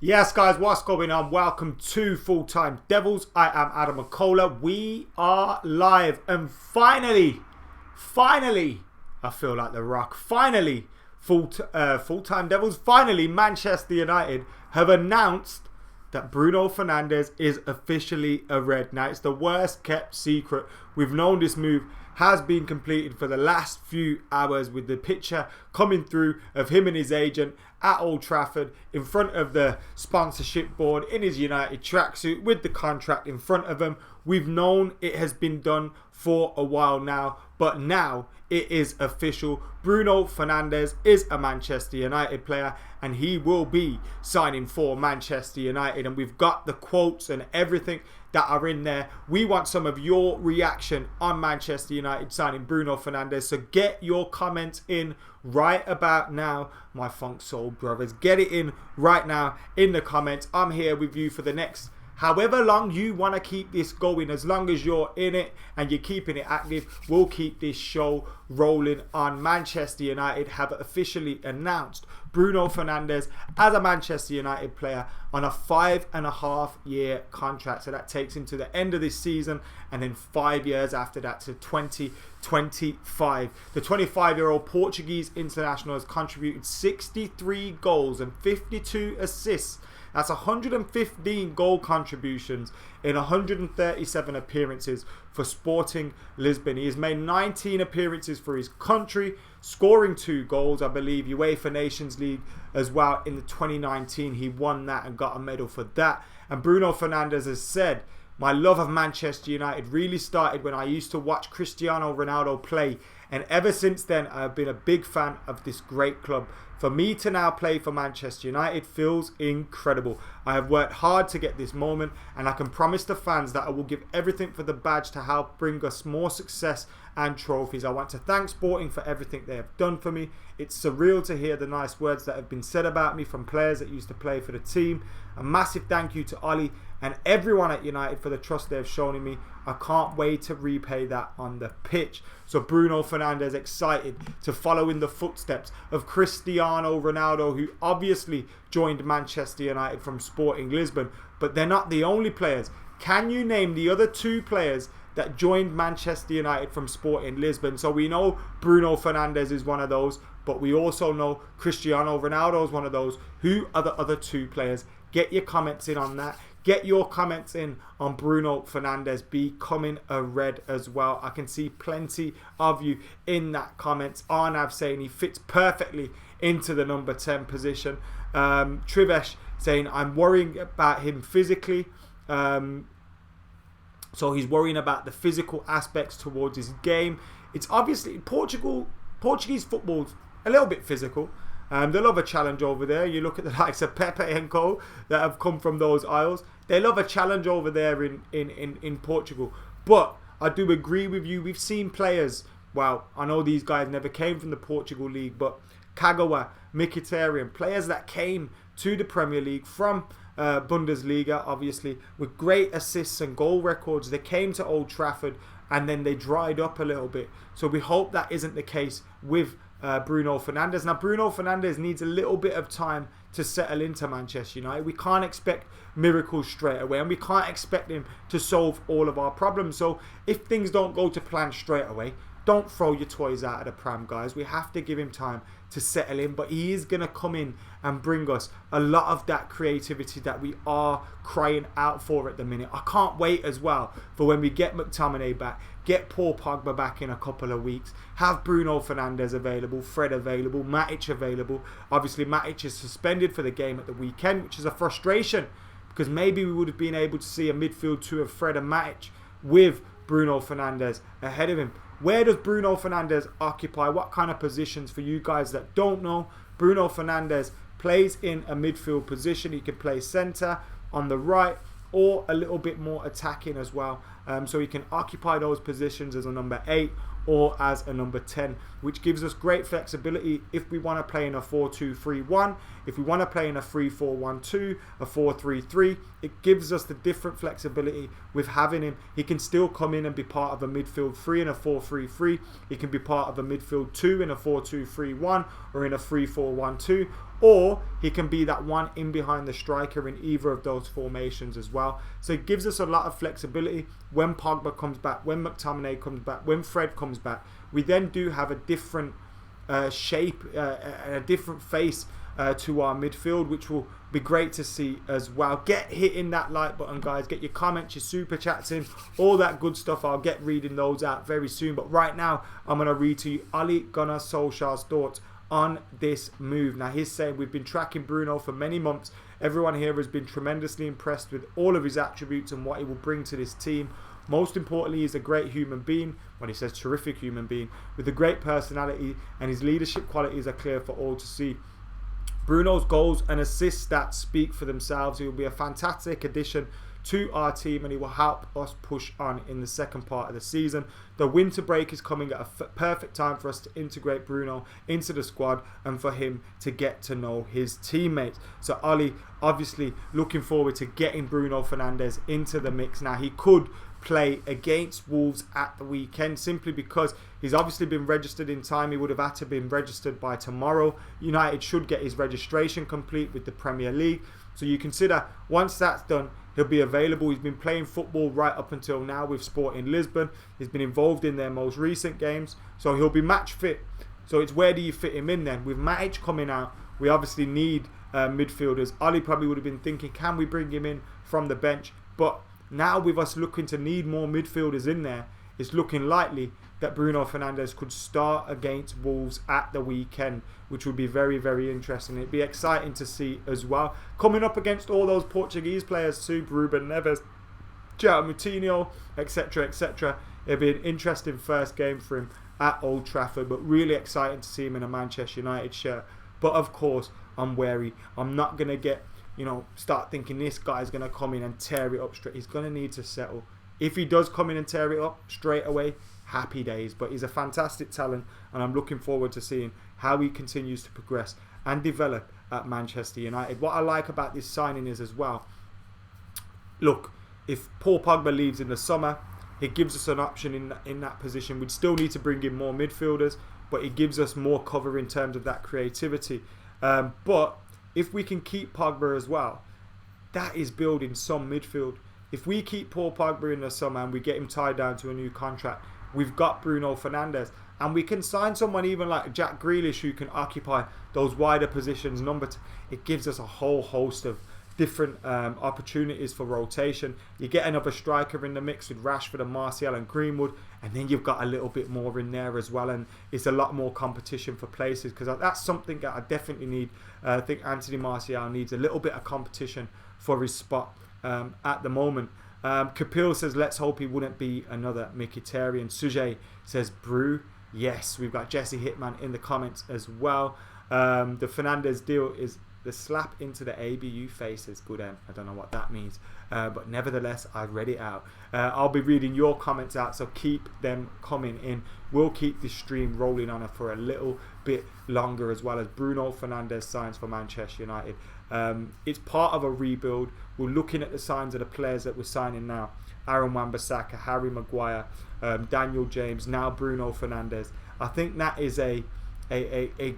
Yes, guys, what's going on? Welcome to Full Time Devils. I am Adam McCullough. We are live, and finally, I feel like The Rock. Finally, Full Time Devils. Finally, Manchester United have announced that Bruno Fernandes is officially a Red. Now, it's the worst kept secret. We've known this move has been completed for the last few hours, with the picture coming through of him and his agent at Old Trafford in front of the sponsorship board in his United tracksuit with the contract in front of him. We've known it has been done for a while now, but now it is official. Bruno Fernandes is a Manchester United player, and he will be signing for Manchester United. And we've got the quotes and everything that are in there. We want some of your reaction on Manchester United signing Bruno Fernandes. So get your comments in right about now, my funk soul brothers. Get it in right now in the comments. I'm here with you for the next however long you want to keep this going. As long as you're in it and you're keeping it active, we'll keep this show rolling on. Manchester United have officially announced Bruno Fernandes as a Manchester United player on a 5.5-year contract. So that takes him to the end of this season, and then 5 years after that to 2025. The 25-year-old Portuguese international has contributed 63 goals and 52 assists. That's 115 goal contributions in 137 appearances for Sporting Lisbon. He has made 19 appearances for his country, scoring 2 goals. I believe UEFA Nations League as well in the 2019. He won that and got a medal for that. And Bruno Fernandes has said, "My love of Manchester United really started when I used to watch Cristiano Ronaldo play. And ever since then, I have been a big fan of this great club. For me to now play for Manchester United feels incredible. I have worked hard to get this moment, and I can promise the fans that I will give everything for the badge to help bring us more success and trophies. I want to thank Sporting for everything they have done for me. It's surreal to hear the nice words that have been said about me from players that used to play for the team. A massive thank you to Ole and everyone at United for the trust they have shown in me. I can't wait to repay that on the pitch." So Bruno Fernandes excited to follow in the footsteps of Cristiano Ronaldo, who obviously joined Manchester United from Sporting Lisbon. But they're not the only players. Can you name the other 2 players that joined Manchester United from Sporting Lisbon? So we know Bruno Fernandes is one of those, but we also know Cristiano Ronaldo is one of those. Who are the other 2 players? Get your comments in on that. Get your comments in on Bruno Fernandes becoming a Red as well. I can see plenty of you in that comments. Arnav saying he fits perfectly into the number 10 position. Trivesh saying, "I'm worrying about him physically." So he's worrying about the physical aspects towards his game. It's obviously Portuguese football's a little bit physical. They love a challenge over there. You look at the likes of Pepe and Co that have come from those isles. They love a challenge over there in Portugal. But I do agree with you. We've seen players, well, I know these guys never came from the Portugal League, but Kagawa, Mkhitaryan, players that came to the Premier League from Bundesliga, obviously, with great assists and goal records. They came to Old Trafford and then they dried up a little bit. So we hope that isn't the case with Bruno Fernandes. Now, Bruno Fernandes needs a little bit of time to settle into Manchester United. We can't expect miracles straight away, and we can't expect him to solve all of our problems. So if things don't go to plan straight away, don't throw your toys out of the pram, guys. We have to give him time to settle in, but he is going to come in and bring us a lot of that creativity that we are crying out for at the minute. I can't wait as well for when we get McTominay back, get Paul Pogba back in a couple of weeks, have Bruno Fernandes available, Fred available, Matic available. Obviously, Matic is suspended for the game at the weekend, which is a frustration, because maybe we would have been able to see a midfield 2 of Fred and Matic with Bruno Fernandes ahead of him. Where does Bruno Fernandes occupy? What kind of positions? For you guys that don't know, Bruno Fernandes plays in a midfield position. He can play centre, on the right, or a little bit more attacking as well. So he can occupy those positions as a number 8 or as a number 10, which gives us great flexibility if we want to play in a 4-2-3-1, if we want to play in a 3-4-1-2, a 4-3-3. It gives us the different flexibility with having him. He can still come in and be part of a midfield 3 in a 4-3-3. He can be part of a midfield 2 in a 4-2-3-1 or in a 3-4-1-2. or he can be that one in behind the striker in either of those formations as well. So it gives us a lot of flexibility when Pogba comes back, when McTominay comes back, when Fred comes back. We then do have a different shape and a different face to our midfield, which will be great to see as well. Get hitting that like button, guys. Get your comments, your super chats in, all that good stuff. I'll get reading those out very soon. But right now, I'm going to read to you Ole Gunnar Solskjaer's thoughts on this move. Now, he's saying, we've been tracking Bruno for many months. Everyone here has been tremendously impressed with all of his attributes and what he will bring to this team. Most importantly, he's a great human being. When he says terrific human being, with a great personality, and his leadership qualities are clear for all to see. Bruno's goals and assist stats speak for themselves. He will be a fantastic addition to our team, and he will help us push on in the second part of the season. The winter break is coming at a perfect time for us to integrate Bruno into the squad and for him to get to know his teammates. So Ole, obviously looking forward to getting Bruno Fernandes into the mix. Now, he could play against Wolves at the weekend simply because he's obviously been registered in time. He would have had to been registered by tomorrow. United should get his registration complete with the Premier League. So you consider once that's done, he'll be available. He's been playing football right up until now with Sporting Lisbon. He's been involved in their most recent games. So he'll be match fit. So it's where do you fit him in then? With Matic coming out, we obviously need midfielders. Ole probably would have been thinking, can we bring him in from the bench? But now with us looking to need more midfielders in there, it's looking likely that Bruno Fernandes could start against Wolves at the weekend, which would be very, very interesting. It'd be exciting to see as well. Coming up against all those Portuguese players too, Ruben Neves, João Moutinho, etc., etc. It'd be an interesting first game for him at Old Trafford, but really exciting to see him in a Manchester United shirt. But of course, I'm wary. I'm not going to start thinking this guy's going to come in and tear it up straight. He's going to need to settle. If he does come in and tear it up straight away, happy days. But he's a fantastic talent, and I'm looking forward to seeing how he continues to progress and develop at Manchester United. What I like about this signing is as well, look, if Paul Pogba leaves in the summer, it gives us an option in that position. We'd still need to bring in more midfielders, but it gives us more cover in terms of that creativity. But if we can keep Pogba as well, that is building some midfield. If we keep Paul Pogba in the summer and we get him tied down to a new contract, we've got Bruno Fernandes, and we can sign someone even like Jack Grealish who can occupy those wider positions. It gives us a whole host of different opportunities for rotation. You get another striker in the mix with Rashford and Martial and Greenwood, and then you've got a little bit more in there as well, and it's a lot more competition for places, because that's something that I definitely need. I think Anthony Martial needs a little bit of competition for his spot at the moment. Kapil says, let's hope he wouldn't be another Mkhitaryan. Sujay says, brew. Yes, we've got Jesse Hitman in the comments as well. The Fernandes deal is the slap into the ABU face is good. I don't know what that means, but nevertheless, I've read it out. I'll be reading your comments out, so keep them coming in. We'll keep this stream rolling on for a little bit longer, as well as Bruno Fernandes signs for Manchester United. It's part of a rebuild. We're looking at the signs of the players that we're signing now. Aaron Wan-Bissaka, Harry Maguire, Daniel James, now Bruno Fernandes. I think that is a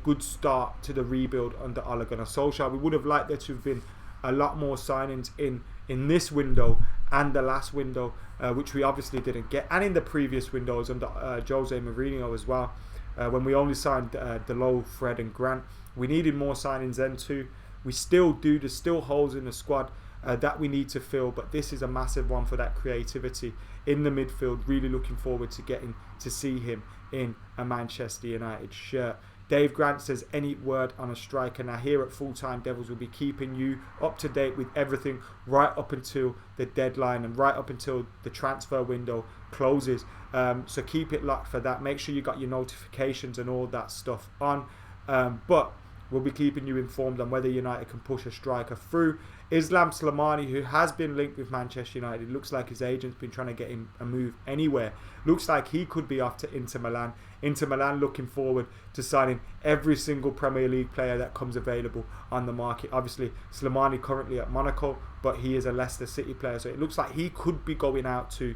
good start to the rebuild under Ole Gunnar Solskjaer. We would have liked there to have been a lot more signings in this window and the last window, which we obviously didn't get, and in the previous windows under Jose Mourinho as well, when we only signed Delo, Fred and Grant. We needed more signings then too. We still do. There's still holes in the squad that we need to fill, but this is a massive one for that creativity in the midfield. Really looking forward to getting to see him in a Manchester United shirt. Dave Grant says, any word on a striker? Now here at Full Time Devils, we'll be keeping you up to date with everything right up until the deadline and right up until the transfer window closes. So keep it locked for that. Make sure you got your notifications and all that stuff on. But we'll be keeping you informed on whether United can push a striker through. Islam Slimani, who has been linked with Manchester United, looks like his agent's been trying to get him a move anywhere. Looks like he could be off to Inter Milan. Inter Milan looking forward to signing every single Premier League player that comes available on the market. Obviously, Slimani currently at Monaco, but he is a Leicester City player, so it looks like he could be going out to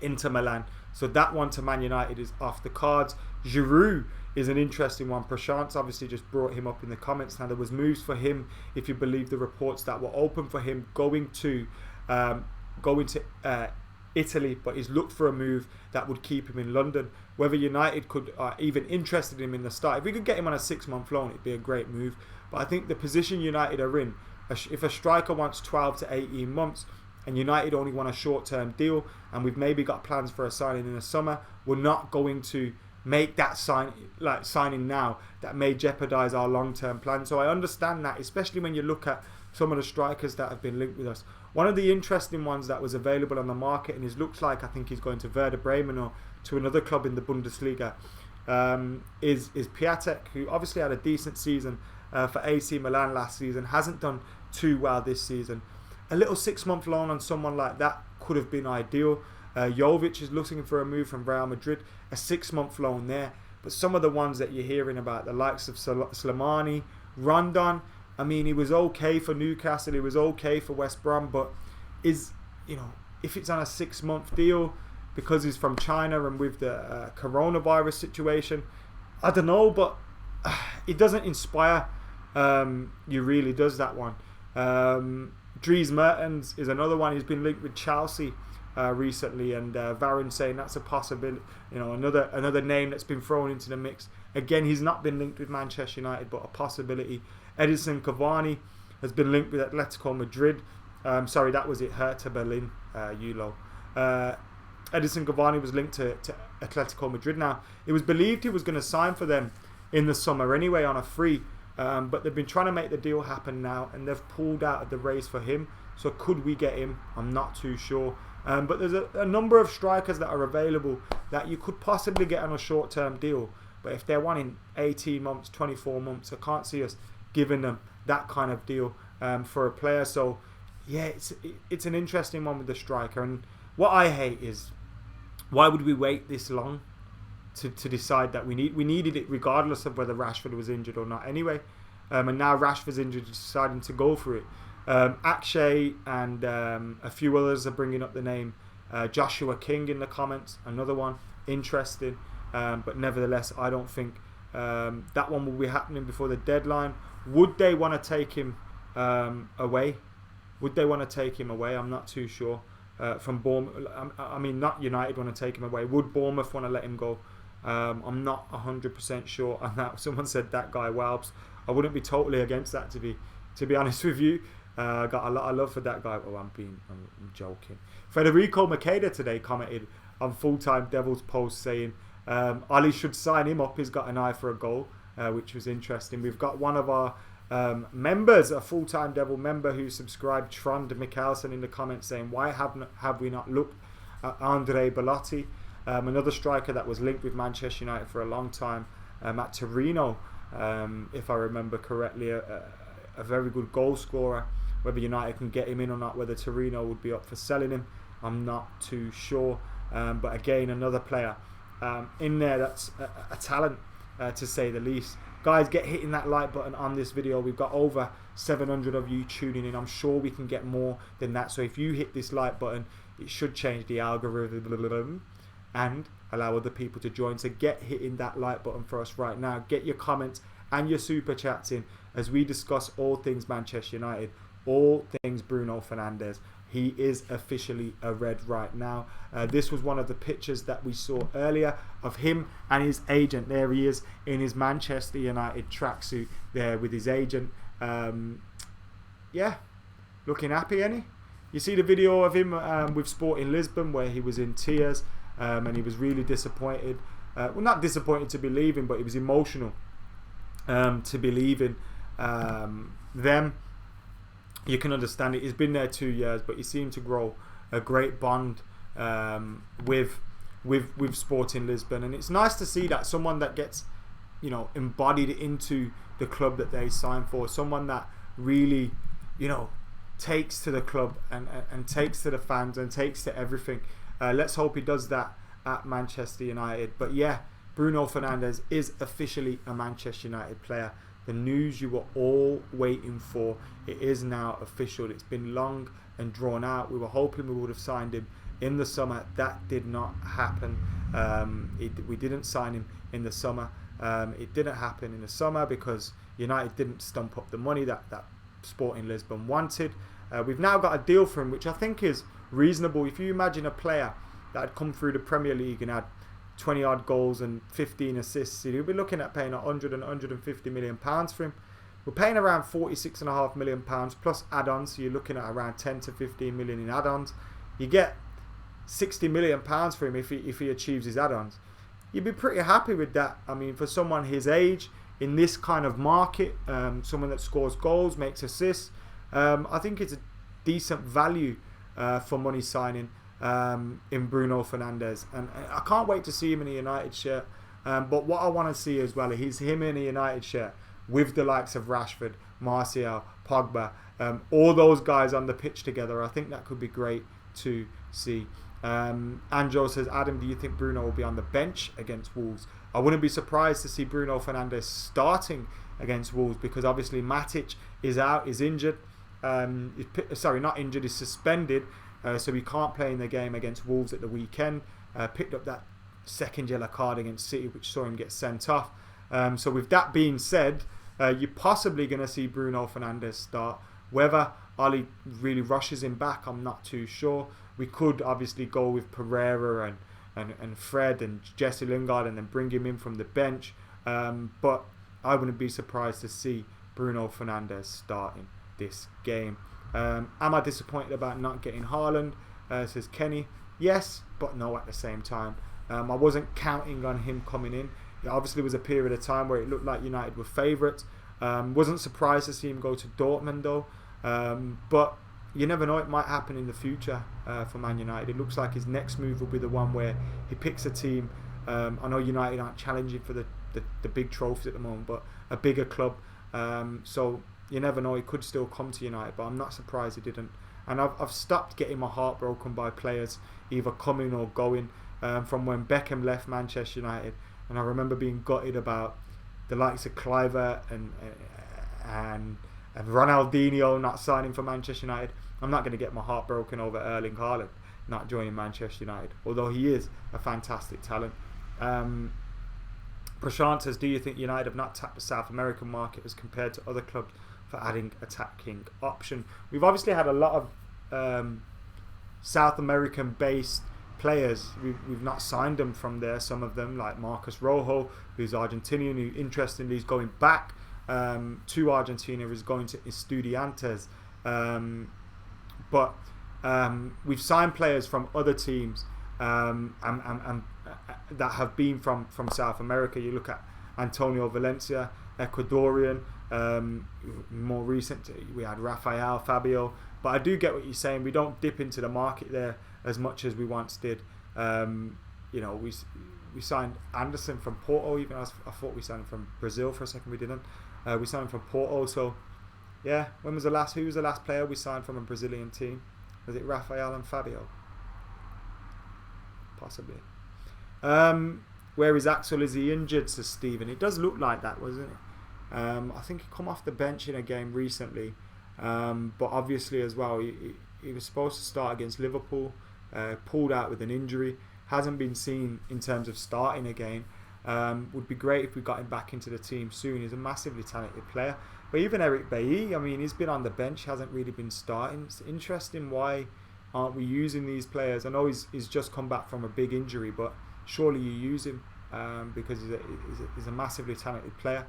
Inter Milan. So that one to Man United is off the cards. Giroud is an interesting one. Prashant's obviously just brought him up in the comments. Now, there was moves for him, if you believe the reports that were open for him, going to Italy, but he's looked for a move that would keep him in London. Whether United could even interested him in the start, if we could get him on a 6-month loan, it'd be a great move. But I think the position United are in, if a striker wants 12 to 18 months and United only want a short-term deal, and we've maybe got plans for a signing in the summer, we're not going to make that signing now that may jeopardise our long-term plan. So I understand that, especially when you look at some of the strikers that have been linked with us. One of the interesting ones that was available on the market, and it looks like I think he's going to Werder Bremen or to another club in the Bundesliga, is Piatek, who obviously had a decent season for AC Milan last season, hasn't done too well this season. A little 6-month loan on someone like that could have been ideal. Jovic is looking for a move from Real Madrid, a 6-month loan there. But some of the ones that you're hearing about, the likes of Slimani, Rondon, I mean, he was okay for Newcastle, he was okay for West Brom, but if it's on a 6-month deal because he's from China and with the coronavirus situation, I don't know, but it doesn't inspire you really, does that one. Dries Mertens is another one. He's been linked with Chelsea recently, and Varun saying that's a possibility. Another name that's been thrown into the mix. Again, he's not been linked with Manchester United, but a possibility. Edinson Cavani has been linked with Atletico Madrid. Sorry, that was it. Hertha Berlin, Eulo. Edinson Cavani was linked to Atletico Madrid. Now, it was believed he was going to sign for them in the summer anyway on a free. But they've been trying to make the deal happen now, and they've pulled out of the race for him. So could we get him? I'm not too sure. But there's a number of strikers that are available that you could possibly get on a short-term deal. But if they're wanting 18 months, 24 months, I can't see us giving them that kind of deal for a player. So yeah, it's an interesting one with the striker. And what I hate is, why would we wait this long to decide that we needed it regardless of whether Rashford was injured or not anyway. And now Rashford's injured, deciding to go for it. Akshay and a few others are bringing up the name Joshua King in the comments, another one interesting, but nevertheless I don't think that one will be happening before the deadline. Would they want to take him away? I'm not too sure. From Bournemouth, I mean, not United want to take him away. Would Bournemouth want to let him go? I'm not 100% sure on that. Someone said that guy Walbs. I wouldn't be totally against that, to be honest with you. Got a lot of love for that guy. Oh, I'm joking. Federico Makeda today commented on Full-Time Devils post saying Ali should sign him up. He's got an eye for a goal, which was interesting. We've got one of our members, a Full-Time Devil member who subscribed, Trond Mikkelsen, in the comments saying, why have we not looked at Andre Belotti, another striker that was linked with Manchester United for a long time, at Torino, if I remember correctly, a very good goal scorer. Whether United can get him in or not, whether Torino would be up for selling him, I'm not too sure. But again, another player in there that's a talent, to say the least. Guys, get hitting that like button on this video. We've got over 700 of you tuning in. I'm sure we can get more than that. So if you hit this like button, it should change the algorithm and allow other people to join. So get hitting that like button for us right now. Get your comments and your super chats in as we discuss all things Manchester United, all things Bruno Fernandes. He is officially a Red right now. This was one of the pictures that we saw earlier of him and his agent. There he is in his Manchester United tracksuit there with his agent. Yeah, looking happy, ain't he? You see the video of him with Sporting Lisbon where he was in tears and he was really disappointed. Well, not disappointed to be leaving, but he was emotional to be leaving them. You can understand it. He's been there 2 years, but he seemed to grow a great bond with Sporting Lisbon, and it's nice to see that someone that gets, embodied into the club that they signed for, someone that really, takes to the club and takes to the fans and takes to everything. Let's hope he does that at Manchester United. But yeah, Bruno Fernandes is officially a Manchester United player. The news you were all waiting for, it is now official. It's been long and drawn out. We were hoping we would have signed him in the summer. That did not happen. We didn't sign him in the summer. It didn't happen in the summer because United didn't stump up the money that Sporting Lisbon wanted. We've now got a deal for him, which I think is reasonable. If you imagine a player that had come through the Premier League and had 20 odd goals and 15 assists, you'll be looking at paying 100 and 150 million pounds for him. We're paying around 46.5 million pounds plus add-ons, so you're looking at around 10 to 15 million in add-ons. You get 60 million pounds for him if he achieves his add-ons. You'd be pretty happy with that. I mean, for someone his age in this kind of market, someone that scores goals, makes assists, I think it's a decent value for money signing in Bruno Fernandes, and I can't wait to see him in a United shirt. But what I want to see as well is him in a United shirt with the likes of Rashford, Martial, Pogba, all those guys on the pitch together. I think that could be great to see. Anjo says, Adam, do you think Bruno will be on the bench against Wolves? I wouldn't be surprised to see Bruno Fernandes starting against Wolves, because obviously Matic is out, is injured. Not injured, is suspended. So he can't play in the game against Wolves at the weekend. Picked up that second yellow card against City, which saw him get sent off. So with that being said, you're possibly going to see Bruno Fernandes start. Whether Oli really rushes him back, I'm not too sure. We could obviously go with Pereira and Fred and Jesse Lingard and then bring him in from the bench. But I wouldn't be surprised to see Bruno Fernandes starting this game. Am I disappointed about not getting Haaland? Says Kenny. Yes, but no at the same time. I wasn't counting on him coming in. It obviously was a period of time where it looked like United were favourites. Wasn't surprised to see him go to Dortmund though. But you never know, it might happen in the future for Man United. It looks like his next move will be the one where he picks a team. I know United aren't challenging for the big trophies at the moment, but a bigger club. So you never know, he could still come to United, but I'm not surprised he didn't. And I've stopped getting my heart broken by players either coming or going. From when Beckham left Manchester United, and I remember being gutted about the likes of Kluivert and Ronaldinho not signing for Manchester United. I'm not going to get my heart broken over Erling Haaland not joining Manchester United, although he is a fantastic talent. Prashant says, do you think United have not tapped the South American market as compared to other clubs for adding attacking option? We've obviously had a lot of South American based players. We've not signed them from there. Some of them, like Marcos Rojo, who's Argentinian, who interestingly is going back to Argentina, is going to Estudiantes. But we've signed players from other teams and that have been from South America. You look at Antonio Valencia, Ecuadorian. More recent, we had Rafael, Fabio. But I do get what you're saying. We don't dip into the market there as much as we once did. We signed Anderson from Porto. Even I thought we signed him from Brazil for a second. We didn't. We signed him from Porto. So yeah, who was the last player we signed from a Brazilian team? Was it Rafael and Fabio? Possibly. Where is Axel? Is he injured? Says Stephen. It does look like that, wasn't it? I think he come off the bench in a game recently. But obviously as well, he was supposed to start against Liverpool. Pulled out with an injury. Hasn't been seen in terms of starting again. Would be great if we got him back into the team soon. He's a massively talented player. But even Eric Bailly, I mean, he's been on the bench, hasn't really been starting. It's interesting, why aren't we using these players? I know he's just come back from a big injury, but surely you use him because he's a massively talented player.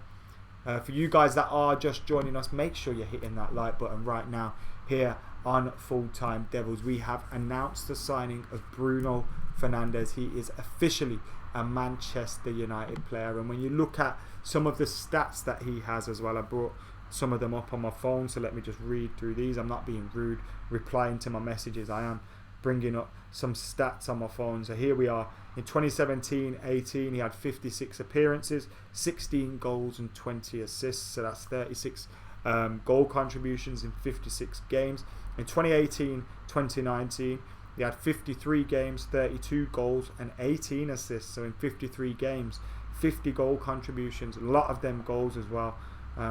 For you guys that are just joining us, make sure you're hitting that like button right now. Here on Full Time Devils, we have announced the signing of Bruno Fernandes. He is officially a Manchester United player, and when you look at some of the stats that he has as well, I brought some of them up on my phone, so let me just read through these. I'm not being rude replying to my messages, I am bringing up some stats on my phone. So here we are. In 2017-18, he had 56 appearances, 16 goals and 20 assists, so that's 36 goal contributions in 56 games. In 2018-2019, he had 53 games, 32 goals and 18 assists, so in 53 games, 50 goal contributions, a lot of them goals as well,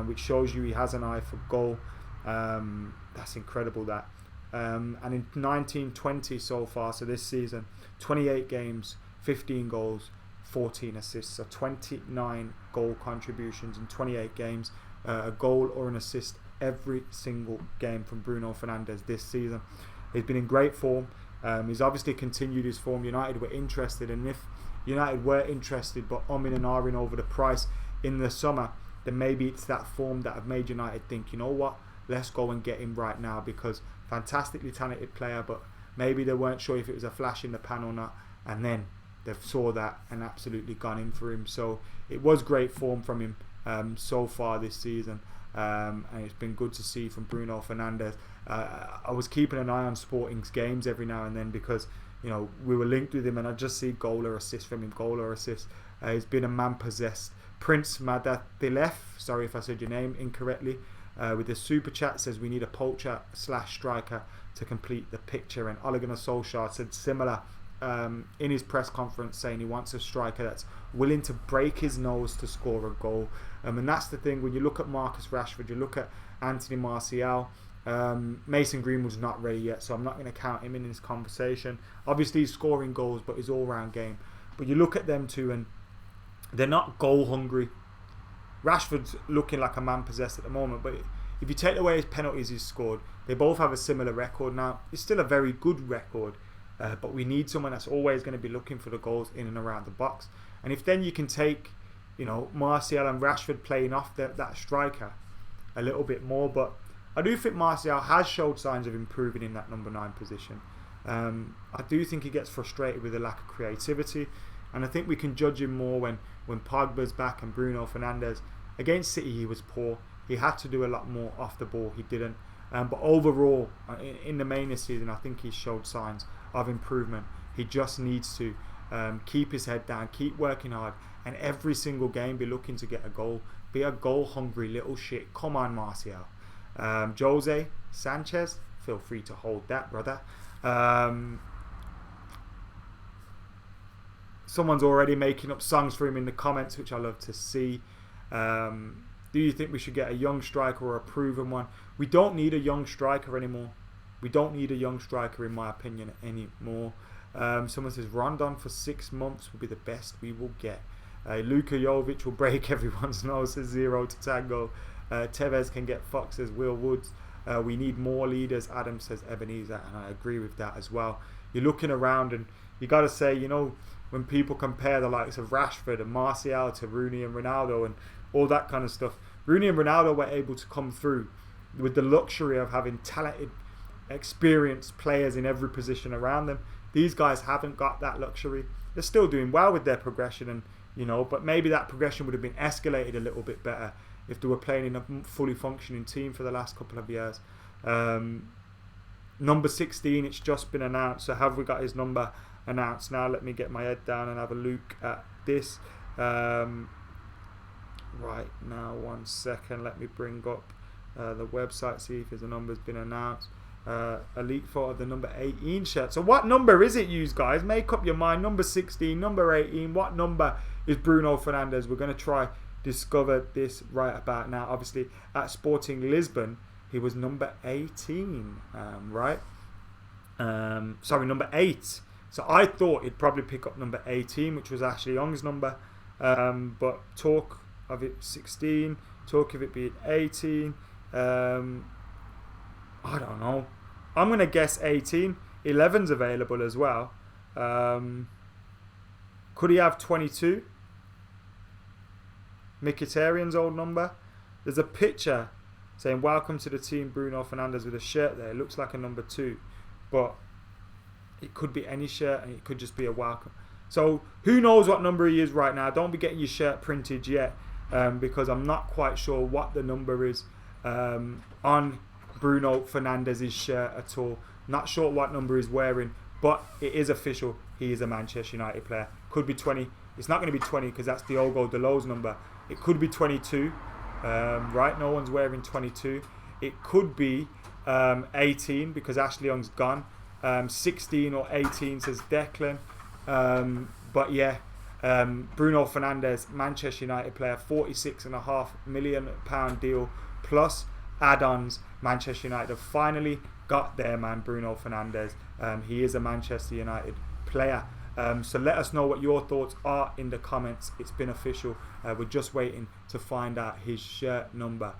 which shows you he has an eye for goal. That's incredible, that. And in 19-20 so far, so this season, 28 games, 15 goals, 14 assists. So 29 goal contributions in 28 games. A goal or an assist every single game from Bruno Fernandes this season. He's been in great form. He's obviously continued his form. United were interested, and if United were interested but umming and ahhing over the price in the summer, then maybe it's that form that have made United think, you know what, let's go and get him right now, because fantastically talented player, but maybe they weren't sure if it was a flash in the pan or not, and then they saw that and absolutely gone in for him. So it was great form from him so far this season, and it's been good to see from Bruno Fernandes. I was keeping an eye on Sporting's games every now and then, because you know we were linked with him, and I just see goal or assist from him, goal or assist. He's been a man possessed. Prince Madadilef, sorry if I said your name incorrectly, with the super chat says we need a poacher / striker to complete the picture. And Ole Gunnar Solskjaer said similar in his press conference, saying he wants a striker that's willing to break his nose to score a goal. And that's the thing, when you look at Marcus Rashford, you look at Anthony Martial, Mason Greenwood's not ready yet, so I'm not going to count him in this conversation. Obviously he's scoring goals, but his all-round game. But you look at them two and they're not goal hungry. Rashford's looking like a man possessed at the moment, but if you take away his penalties he's scored, they both have a similar record. Now it's still a very good record, but we need someone that's always going to be looking for the goals in and around the box. And if then you can take, you know, Martial and Rashford playing off that striker a little bit more. But I do think Martial has showed signs of improving in that number 9 position. I do think he gets frustrated with the lack of creativity, and I think we can judge him more when Pogba's back and Bruno Fernandes. Against City he was poor. He had to do a lot more off the ball. He didn't. But overall, in the main this season, I think he showed signs of improvement. He just needs to keep his head down, keep working hard, and every single game be looking to get a goal. Be a goal-hungry little shit. Come on, Martial. Jose Sanchez, feel free to hold that, brother. Someone's already making up songs for him in the comments, which I love to see. Do you think we should get a young striker or a proven one? We don't need a young striker anymore. We don't need a young striker, in my opinion, anymore. Someone says Rondon for 6 months will be the best we will get. Luka Jovic will break everyone's nose, says 0 to Tango. Tevez can get fucked, says Will Woods. We need more leaders, Adam says Ebenezer, and I agree with that as well. You're looking around and you got to say, you know, when people compare the likes of Rashford and Martial to Rooney and Ronaldo and all that kind of stuff, Rooney and Ronaldo were able to come through with the luxury of having talented, experienced players in every position around them. These guys haven't got that luxury. They're still doing well with their progression, and you know, but maybe that progression would have been escalated a little bit better if they were playing in a fully functioning team for the last couple of years. Number 16, it's just been announced. So have we got his number announced now? Let me get my head down and have a look at this. Right now, 1 second. Let me bring up the website, see if his number's been announced. Elite photo of the number 18 shirt. So what number is it, you guys? Make up your mind. Number 16, number 18. What number is Bruno Fernandes? We're going to try discover this right about now. Obviously, at Sporting Lisbon, he was number 18, right? Sorry, number 8. So I thought he'd probably pick up number 18, which was Ashley Young's number. But talk of it 16, talk of it being 18. I don't know. I'm going to guess 18. 11's available as well. Could he have 22? Mkhitaryan's old number. There's a picture saying welcome to the team, Bruno Fernandes, with a shirt there. It looks like a number 2, but it could be any shirt and it could just be a welcome. So who knows what number he is right now. Don't be getting your shirt printed yet, because I'm not quite sure what the number is on Bruno Fernandes' shirt at all. Not sure what number he's wearing, but it is official. He is a Manchester United player. Could be 20. It's not going to be 20 because that's Diogo Dalot's number. It could be 22, right? No one's wearing 22. It could be 18 because Ashley Young's gone. 16 or 18 says Declan. But yeah, Bruno Fernandes, Manchester United player, £46.5 million deal plus add-ons. Manchester United have finally got their man Bruno Fernandes. He is a Manchester United player. So let us know what your thoughts are in the comments. It's been official. We're just waiting to find out his shirt number.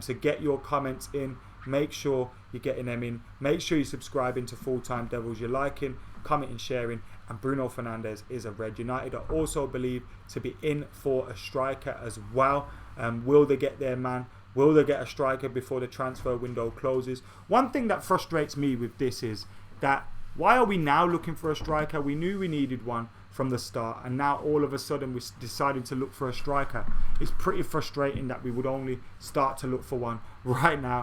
So get your comments in. Make sure you're getting them in. Make sure you're subscribing to Full Time Devils. You're liking, commenting, sharing. And Bruno Fernandes is a Red United. I also believe to be in for a striker as well. Will they get their man? Will they get a striker before the transfer window closes? One thing that frustrates me with this is that why are we now looking for a striker? We knew we needed one from the start, and now all of a sudden we're deciding to look for a striker. It's pretty frustrating that we would only start to look for one right now.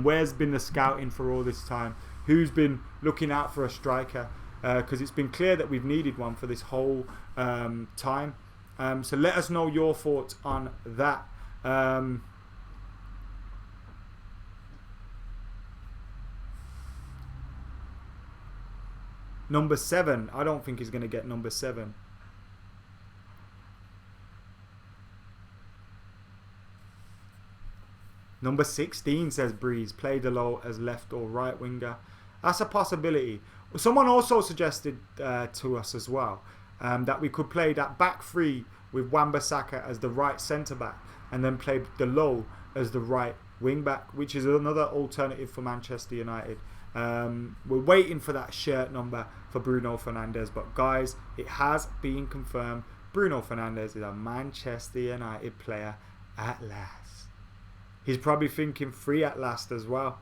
Where's been the scouting for all this time? Who's been looking out for a striker? Because it's been clear that we've needed one for this whole time. So let us know your thoughts on that. Number 7. I don't think he's going to get number 7. Number 16 says Breeze. Play Delo as left or right winger. That's a possibility. Someone also suggested to us as well that we could play that back three with Wan-Bissaka as the right centre back and then play Delo as the right wing back, which is another alternative for Manchester United. We're waiting for that shirt number for Bruno Fernandes, but guys, it has been confirmed. Bruno Fernandes is a Manchester United player at last. He's probably thinking free at last as well.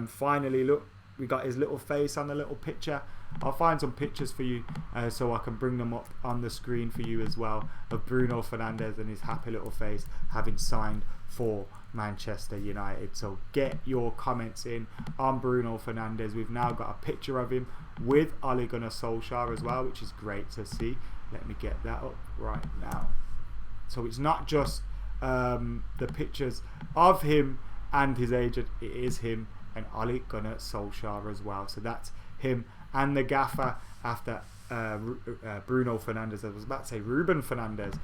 Finally, look, we got his little face on the little picture. I'll find some pictures for you so I can bring them up on the screen for you as well, of Bruno Fernandes and his happy little face having signed for Manchester United. So get your comments in on Bruno Fernandes. We've now got a picture of him with Ole Gunnar Solskjaer as well, which is great to see. Let me get that up right now. So it's not just the pictures of him and his agent, it is him and Ole Gunnar Solskjaer as well. So that's him and the gaffer after Bruno Fernandes, I was about to say Ruben Fernandes,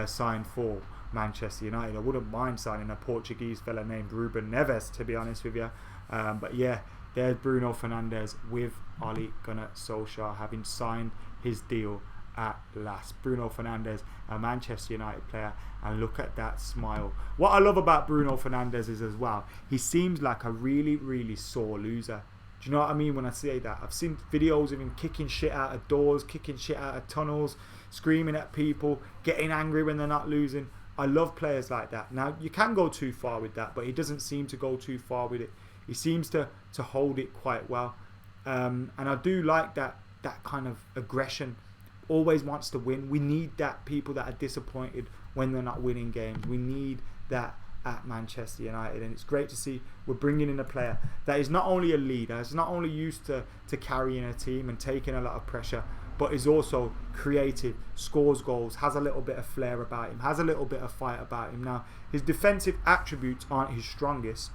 signed for Manchester United. I wouldn't mind signing a Portuguese fella named Ruben Neves, to be honest with you. But yeah, there's Bruno Fernandes with Ole Gunnar Solskjaer having signed his deal at last. Bruno Fernandes, a Manchester United player, and look at that smile. What I love about Bruno Fernandes is as well, he seems like a really, really sore loser. Do you know what I mean when I say that? I've seen videos of him kicking shit out of doors, kicking shit out of tunnels, screaming at people, getting angry when they're not losing. I love players like that. Now, you can go too far with that, but he doesn't seem to go too far with it. He seems to hold it quite well. And I do like that kind of aggression. Always wants to win. We need that, people that are disappointed when they're not winning games. We need that at Manchester United, and it's great to see we're bringing in a player that is not only a leader, is not only used to carrying a team and taking a lot of pressure, but is also creative, scores goals, has a little bit of flair about him, has a little bit of fight about him. Now, his defensive attributes aren't his strongest.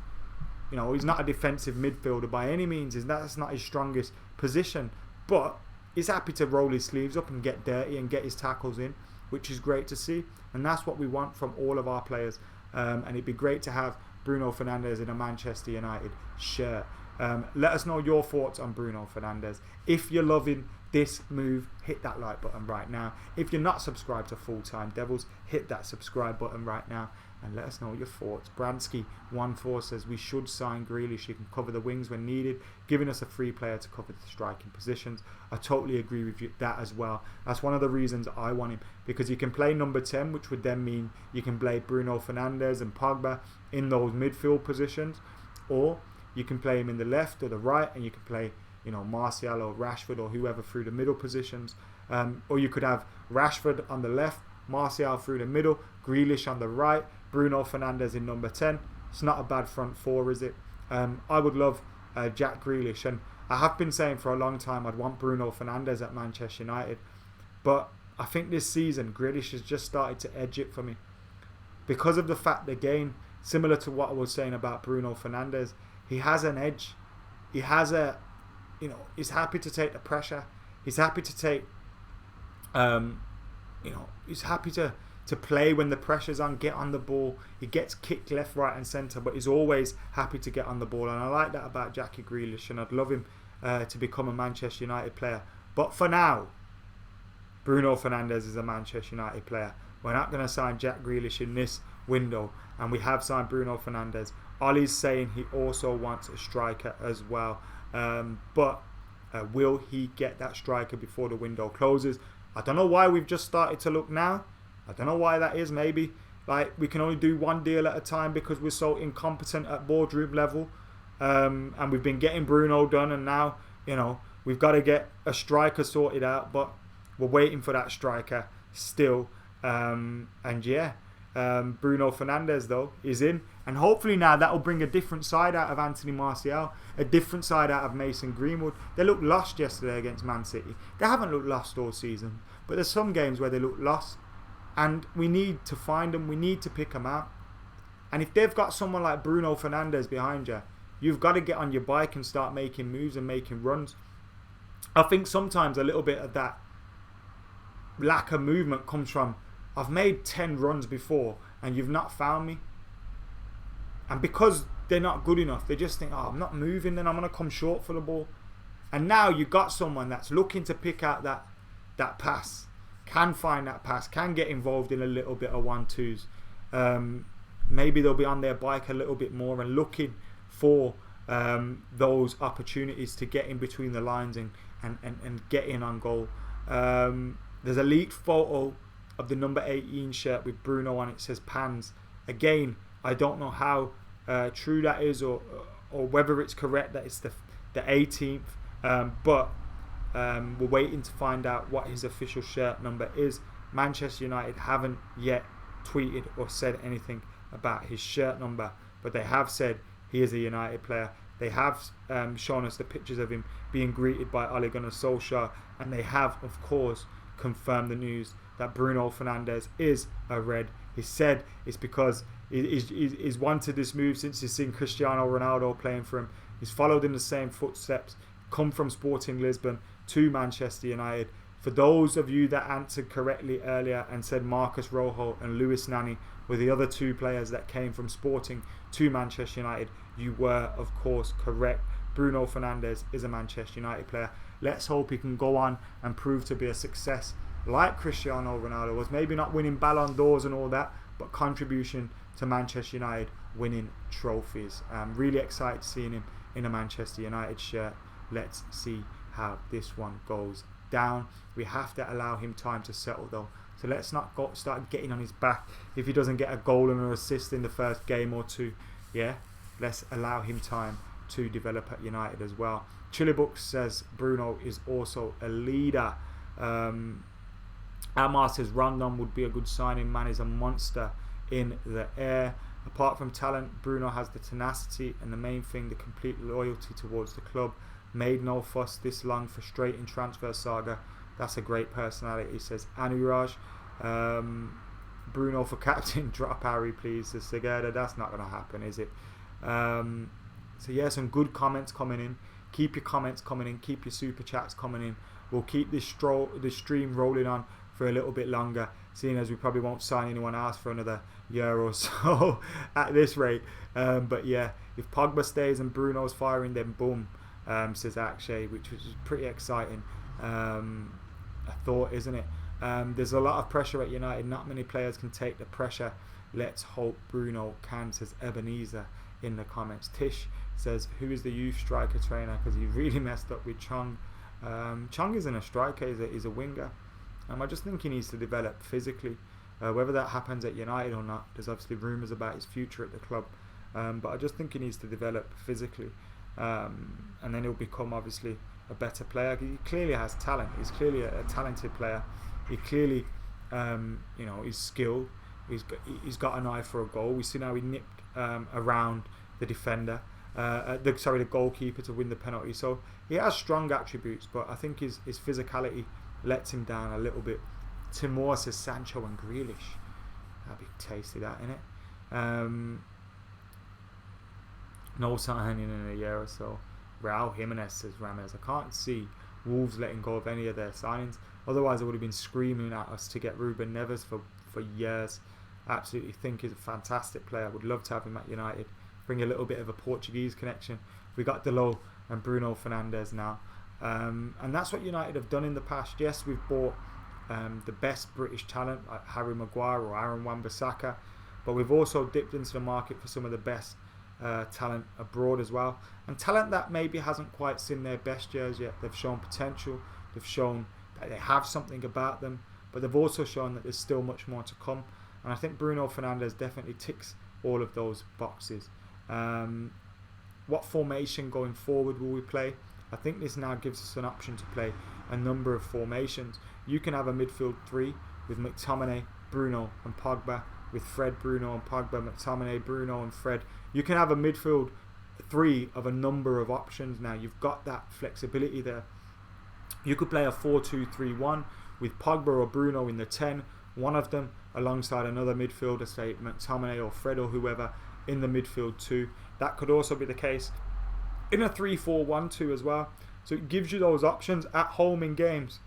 You know, he's not a defensive midfielder by any means. That's not his strongest position, but he's happy to roll his sleeves up and get dirty and get his tackles in, which is great to see, and that's what we want from all of our players. And it'd be great to have Bruno Fernandes in a Manchester United shirt. Let us know your thoughts on Bruno Fernandes. If you're loving this move, hit that like button right now. If you're not subscribed to Full Time Devils, hit that subscribe button right now and let us know your thoughts. Bransky14 says we should sign Grealish. He can cover the wings when needed, giving us a free player to cover the striking positions. I totally agree with you that as well. That's one of the reasons I want him, because you can play number 10, which would then mean you can play Bruno Fernandes and Pogba in those midfield positions, or you can play him in the left or the right, and you can play, you know, Martial or Rashford or whoever through the middle positions, or you could have Rashford on the left, Martial through the middle, Grealish on the right, Bruno Fernandes in number 10. It's not a bad front four, is it? I would love Jack Grealish, and I have been saying for a long time I'd want Bruno Fernandes at Manchester United, but I think this season Grealish has just started to edge it for me because of the fact that, again, similar to what I was saying about Bruno Fernandes, he has an edge. He has a, you know, he's happy to take the pressure. He's happy to take, he's happy to play when the pressure's on, get on the ball. He gets kicked left, right and centre, but he's always happy to get on the ball. And I like that about Jackie Grealish, and I'd love him to become a Manchester United player. But for now, Bruno Fernandes is a Manchester United player. We're not going to sign Jack Grealish in this window, and we have signed Bruno Fernandes. Ollie's saying he also wants a striker as well, but will he get that striker before the window closes? I don't know why we've just started to look now. I don't know why that is. Maybe like we can only do one deal at a time because we're so incompetent at boardroom level, and we've been getting Bruno done, and now we've got to get a striker sorted out, but we're waiting for that striker still. Bruno Fernandes though is in, and hopefully now that will bring a different side out of Anthony Martial, a different side out of Mason Greenwood. They looked lost yesterday against Man City. They haven't looked lost all season, but there's some games where they look lost, and we need to find them. We need to pick them out. And if they've got someone like Bruno Fernandes behind you, you've got to get on your bike and start making moves and making runs. I think sometimes a little bit of that lack of movement comes from, I've made 10 runs before and you've not found me. And because they're not good enough, they just think, I'm not moving, then I'm going to come short for the ball. And now you've got someone that's looking to pick out that pass, can find that pass, can get involved in a little bit of 1-2s. Maybe they'll be on their bike a little bit more and looking for those opportunities to get in between the lines and get in on goal. There's a leaked photo of the number 18 shirt with Bruno on it. It says Pans. Again, I don't know how true that is or whether it's correct that it's the 18th, but we're waiting to find out what his official shirt number is. Manchester United haven't yet tweeted or said anything about his shirt number, but they have said he is a United player. They have shown us the pictures of him being greeted by Ole Gunnar Solskjaer, and they have, of course, confirmed the news that Bruno Fernandes is a Red. He said it's because he's wanted this move since he's seen Cristiano Ronaldo playing for him. He's followed in the same footsteps, come from Sporting Lisbon to Manchester United. For those of you that answered correctly earlier and said Marcus Rojo and Luis Nani were the other two players that came from Sporting to Manchester United, you were, of course, correct. Bruno Fernandes is a Manchester United player. Let's hope he can go on and prove to be a success like Cristiano Ronaldo was. Maybe not winning Ballon d'Ors and all that, but contribution to Manchester United winning trophies. I'm really excited seeing him in a Manchester United shirt. Let's see how this one goes down. We have to allow him time to settle though. So let's not start getting on his back if he doesn't get a goal and an assist in the first game or two. Yeah, let's allow him time to develop at United as well. Chillibook says Bruno is also a leader. Amar says Rondon would be a good signing. Man is a monster in the air. Apart from talent, Bruno has the tenacity and the main thing, the complete loyalty towards the club. Made no fuss this long, frustrating transfer saga. That's a great personality, says Anuraj. Bruno for captain, drop Harry please, says Segura. That's not going to happen, is it? So yeah, some good comments coming in. Keep your comments coming in, keep your super chats coming in. We'll keep this stream rolling on for a little bit longer, seeing as we probably won't sign anyone else for another year or so at this rate. But yeah, if Pogba stays and Bruno's firing, then boom, says Akshay, which was pretty exciting. A thought, isn't it? There's a lot of pressure at United. Not many players can take the pressure. Let's hope Bruno can, says Ebenezer in the comments. Tish says, who is the youth striker trainer? Because he really messed up with Chong. Chong isn't a striker, he's a winger. I just think he needs to develop physically. Whether that happens at United or not, there's obviously rumours about his future at the club. But I just think he needs to develop physically. And then he'll become obviously a better player. He clearly has talent. He's clearly a talented player. He clearly, he's skilled. He's got an eye for a goal. We see now he nipped around the defender, the goalkeeper to win the penalty. So he has strong attributes, but I think his physicality lets him down a little bit. Timor says Sancho and Grealish. That'd be tasty, that, innit? No signing in a year or so. Raul Jimenez says Ramirez. I can't see Wolves letting go of any of their signings. Otherwise, I would have been screaming at us to get Ruben Neves for years. I absolutely think he's a fantastic player. Would love to have him at United. Bring a little bit of a Portuguese connection. We got Delo and Bruno Fernandes now. And that's what United have done in the past. Yes, we've bought the best British talent like Harry Maguire or Aaron Wan-Bissaka, but we've also dipped into the market for some of the best talent abroad as well, and talent that maybe hasn't quite seen their best years yet. They've shown potential, they've shown that they have something about them, but they've also shown that there's still much more to come, and I think Bruno Fernandes definitely ticks all of those boxes. What formation going forward will we play? I think this now gives us an option to play a number of formations. You can have a midfield three with McTominay, Bruno and Pogba, with Fred, Bruno and Pogba, McTominay, Bruno and Fred. You can have a midfield three of a number of options now. You've got that flexibility there. You could play a 4-2-3-1 with Pogba or Bruno in the 10, one of them alongside another midfielder, say McTominay or Fred or whoever in the midfield too. That could also be the case in a 3-4-1-2 as well. So it gives you those options at home in games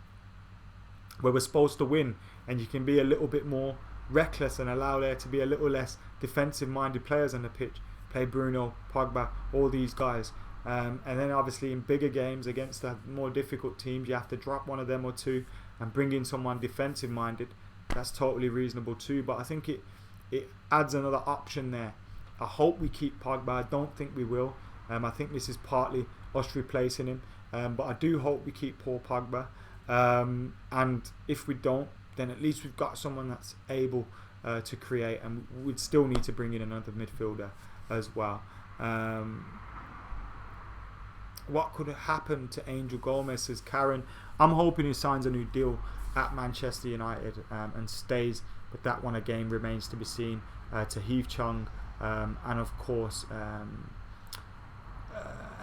where we're supposed to win, and you can be a little bit more reckless and allow there to be a little less defensive minded players on the pitch. Play Bruno, Pogba, all these guys. And then obviously in bigger games against the more difficult teams, you have to drop one of them or two and bring in someone defensive minded. That's totally reasonable too, but I think it adds another option there. I hope we keep Pogba. I don't think we will. I think this is partly us replacing him, but I do hope we keep Paul Pogba. And if we don't, then at least we've got someone that's able to create, and we'd still need to bring in another midfielder as well. What could happen to Angel Gomez, says Karen? I'm hoping he signs a new deal at Manchester United and stays, but that one again remains to be seen. To Heath Chung, and of course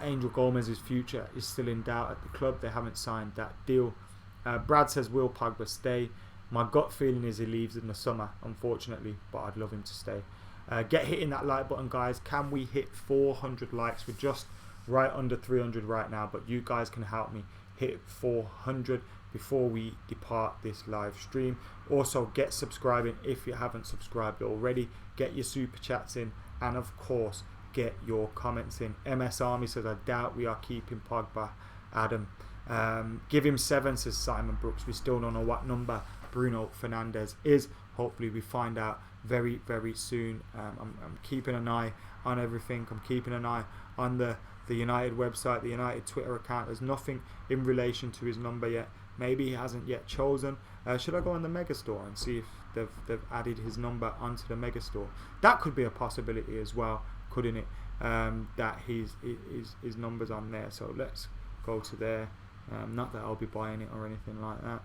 Angel Gomez's future is still in doubt at the club. They haven't signed that deal. Brad says, will Pogba stay? My gut feeling is he leaves in the summer, unfortunately, but I'd love him to stay. Get hitting that like button, guys. Can we hit 400 likes? We're just right under 300 right now, but you guys can help me hit 400 before we depart this live stream. Also, get subscribing if you haven't subscribed already. Get your super chats in, and of course get your comments in. MS Army says, I doubt we are keeping Pogba. Adam, give him 7, says Simon Brooks. We still don't know what number Bruno Fernandes is. Hopefully we find out very, very soon. I'm keeping an eye on everything. I'm keeping an eye on the United website, the United Twitter account. There's nothing in relation to his number yet. Maybe he hasn't yet chosen. Should I go on the Megastore and see if they've added his number onto the Megastore? That could be a possibility as well, couldn't it? That his number's on there. So let's go to there. Not that I'll be buying it or anything like that,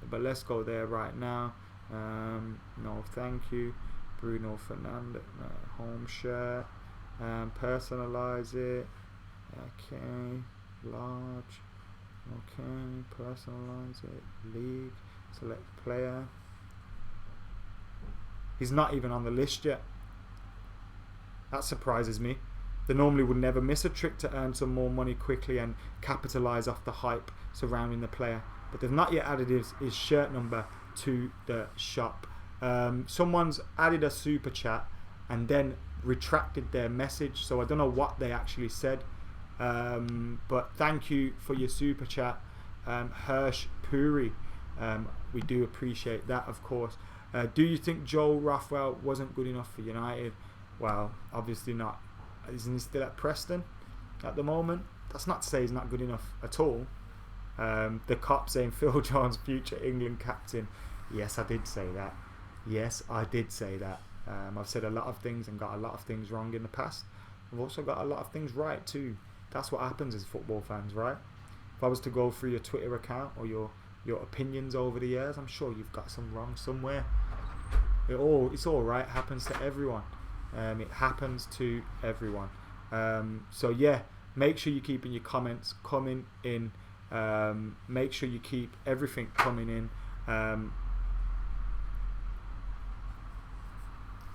but let's go there right now. No, thank you. Bruno Fernandes, home shirt. Personalize it. Okay, large. Okay, personalize it. League, select player. He's not even on the list yet. That surprises me. They normally would never miss a trick to earn some more money quickly and capitalise off the hype surrounding the player. But they've not yet added his shirt number to the shop. Someone's added a super chat and then retracted their message, so I don't know what they actually said. But thank you for your super chat, Hirsch Puri. We do appreciate that, of course. Do you think Joel Rothwell wasn't good enough for United? Well, obviously not. Isn't he still at Preston at the moment? That's not to say he's not good enough at all. The cop saying Phil Jones, future England captain. Yes, I did say that. Yes, I did say that. I've said a lot of things and got a lot of things wrong in the past. I've also got a lot of things right too. That's what happens as football fans, right? If I was to go through your Twitter account or your opinions over the years, I'm sure you've got some wrong somewhere. It's all right. It happens to everyone. It happens to everyone. So yeah, make sure you're keeping your comments coming in. Make sure you keep everything coming in.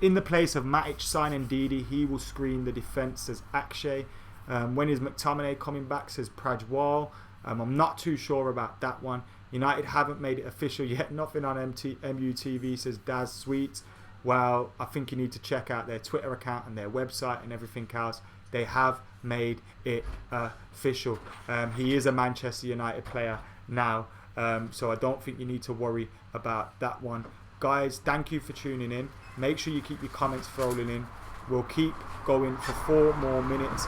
In the place of Matic signing Ndidi, he will screen the defence, says Akshay. When is McTominay coming back, says Prajwal. I'm not too sure about that one. United haven't made it official yet. Nothing on MUTV, says Daz Sweets. Well, I think you need to check out their Twitter account and their website and everything else. They have made it official. He is a Manchester United player now. So I don't think you need to worry about that one. Guys, thank you for tuning in. Make sure you keep your comments rolling in. We'll keep going for 4 more minutes.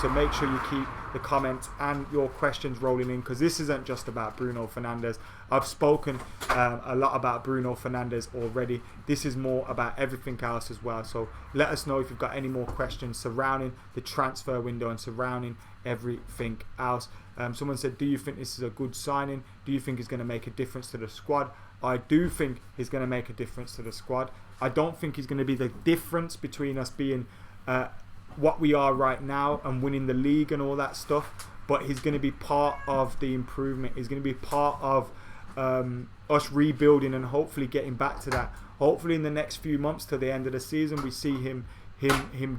So make sure you keep the comments and your questions rolling in, because this isn't just about Bruno Fernandes. I've spoken a lot about Bruno Fernandes already. This is more about everything else as well. So let us know if you've got any more questions surrounding the transfer window and surrounding everything else. Someone said, do you think this is a good signing? Do you think he's going to make a difference to the squad? I do think he's going to make a difference to the squad. I don't think he's going to be the difference between us being what we are right now and winning the league and all that stuff, but he's going to be part of the improvement. He's going to be part of us rebuilding and hopefully getting back to that. Hopefully in the next few months to the end of the season, we see him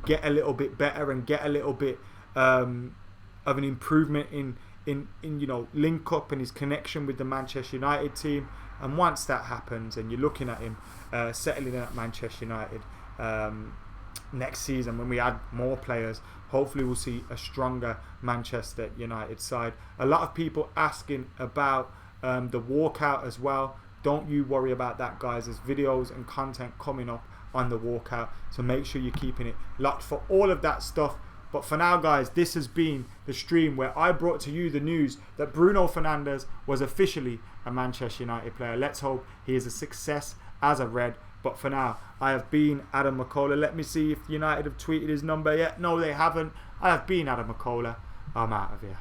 get a little bit better and get a little bit of an improvement in you know, link up and his connection with the Manchester United team. And once that happens and you're looking at him settling in at Manchester United next season, when we add more players, hopefully we'll see a stronger Manchester United side. A lot of people asking about the walkout as well. Don't you worry about that, guys. There's videos and content coming up on the walkout, so make sure you're keeping it locked for all of that stuff. But for now, guys, this has been the stream where I brought to you the news that Bruno Fernandes was officially a Manchester United player. Let's hope he is a success as a Red. But for now, I have been Adam McCullough. Let me see if United have tweeted his number yet. No, they haven't. I have been Adam McCullough. I'm out of here.